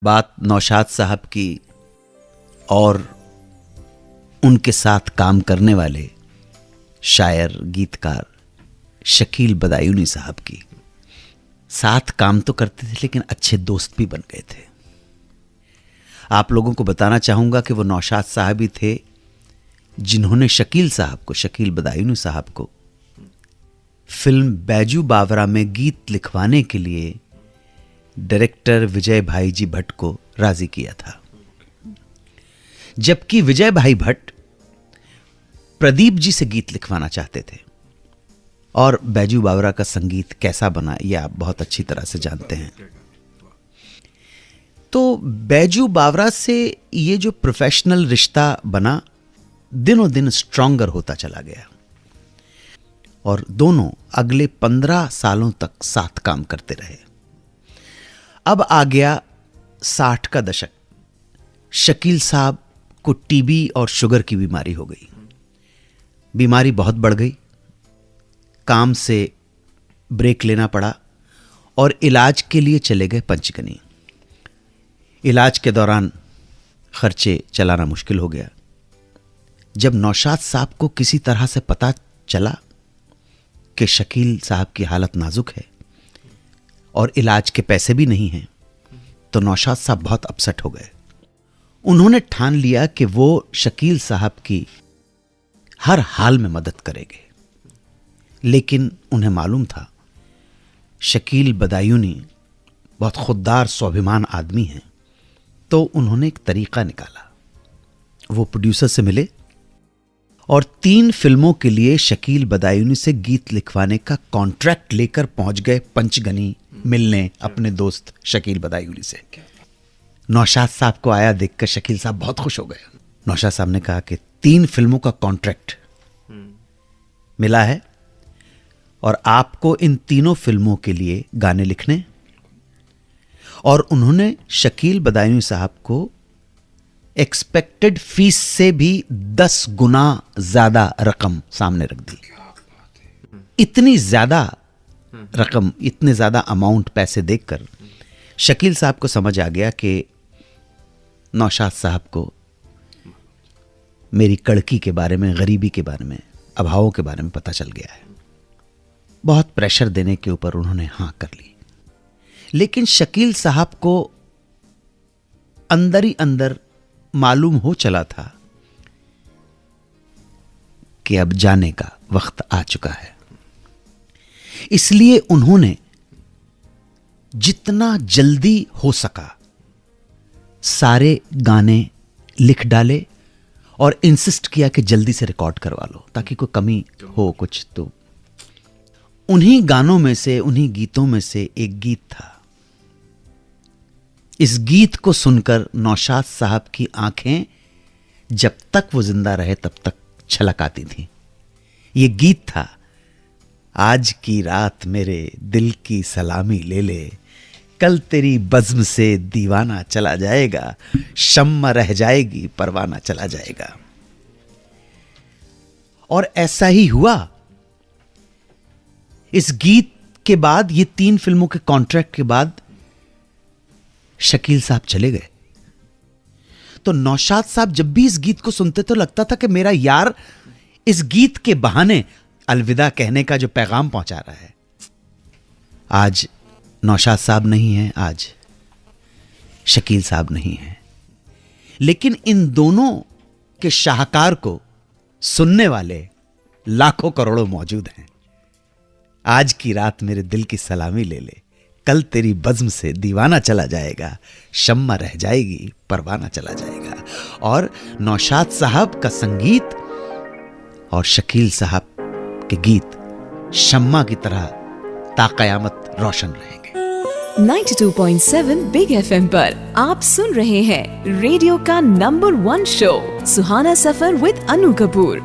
बात नौशाद साहब की और उनके साथ काम करने वाले शायर गीतकार शकील बदायूनी साहब की। साथ काम तो करते थे लेकिन अच्छे दोस्त भी बन गए थे। आप लोगों को बताना चाहूंगा कि वो नौशाद साहब ही थे जिन्होंने शकील साहब को, शकील बदायूनी साहब को फिल्म बैजू बावरा में गीत लिखवाने के लिए डायरेक्टर विजय भाई जी भट्ट को राजी किया था। जबकि विजय भाई भट्ट प्रदीप जी से गीत लिखवाना चाहते थे। और बैजू बावरा का संगीत कैसा बना यह आप बहुत अच्छी तरह से जानते हैं। तो बैजू बावरा से ये जो प्रोफेशनल रिश्ता बना दिनों दिन स्ट्रॉन्गर होता चला गया और दोनों अगले 15 सालों तक साथ काम करते रहे। अब आ गया 60 का दशक। शकील साहब को टीबी और शुगर की बीमारी हो गई। बीमारी बहुत बढ़ गई, काम से ब्रेक लेना पड़ा और इलाज के लिए चले गए पंचगनी। इलाज के दौरान खर्चे चलाना मुश्किल हो गया। जब नौशाद साहब को किसी तरह से पता चला कि शकील साहब की हालत नाजुक है और इलाज के पैसे भी नहीं हैं, तो नौशाद साहब बहुत अपसेट हो गए। उन्होंने ठान लिया कि वो शकील साहब की हर हाल में मदद करेंगे। लेकिन उन्हें मालूम था शकील बदायूनी बहुत खुददार स्वाभिमान आदमी हैं, तो उन्होंने एक तरीका निकाला। वो प्रोड्यूसर से मिले और 3 फिल्मों के लिए शकील बदायूनी से गीत लिखवाने का कॉन्ट्रैक्ट लेकर पहुंच गए पंचगनी मिलने अपने दोस्त शकील बदायूनी से। नौशाद साहब को आया देखकर शकील साहब बहुत खुश हो गए। नौशाद साहब ने कहा कि 3 फिल्मों का कॉन्ट्रैक्ट मिला है और आपको इन 3 फिल्मों के लिए गाने लिखने। और उन्होंने शकील बदायूनी साहब को एक्सपेक्टेड फीस से भी 10 गुना ज्यादा रकम सामने रख दी। इतनी ज्यादा रकम, इतने ज्यादा अमाउंट पैसे देखकर शकील साहब को समझ आ गया कि नौशाद साहब को मेरी कड़की के बारे में, गरीबी के बारे में, अभावों के बारे में पता चल गया है। बहुत प्रेशर देने के ऊपर उन्होंने हां कर ली। लेकिन शकील साहब को अंदर ही अंदर मालूम हो चला था कि अब जाने का वक्त आ चुका है। इसलिए उन्होंने जितना जल्दी हो सका सारे गाने लिख डाले और इंसिस्ट किया कि जल्दी से रिकॉर्ड करवा लो ताकि कोई कमी हो कुछ। तो उन्हीं गानों में से, उन्हीं गीतों में से एक गीत था। इस गीत को सुनकर नौशाद साहब की आंखें जब तक वो जिंदा रहे तब तक छलक आती थी। ये गीत था, आज की रात मेरे दिल की सलामी ले ले, कल तेरी बज़्म से दीवाना चला जाएगा, शम्मा रह जाएगी परवाना चला जाएगा। और ऐसा ही हुआ। इस गीत के बाद, ये 3 फिल्मों के कॉन्ट्रैक्ट के बाद शकील साहब चले गए। तो नौशाद साहब जब भी इस गीत को सुनते तो लगता था कि मेरा यार इस गीत के बहाने अलविदा कहने का जो पैगाम पहुंचा रहा है। आज नौशाद साहब नहीं है, आज शकील साहब नहीं है, लेकिन इन दोनों के शाहकार को सुनने वाले लाखों करोड़ों मौजूद हैं। आज की रात मेरे दिल की सलामी ले ले, कल तेरी बज़्म से दीवाना चला जाएगा, शम्मा रह जाएगी परवाना चला जाएगा। और नौशाद साहब का संगीत और शकील साहब के गीत शम्मा की तरह ताक़यामत रोशन रहेंगे। 92.7 बिग FM पर आप सुन रहे हैं रेडियो का number 1 show Suhana suffer with Anu Kapoor.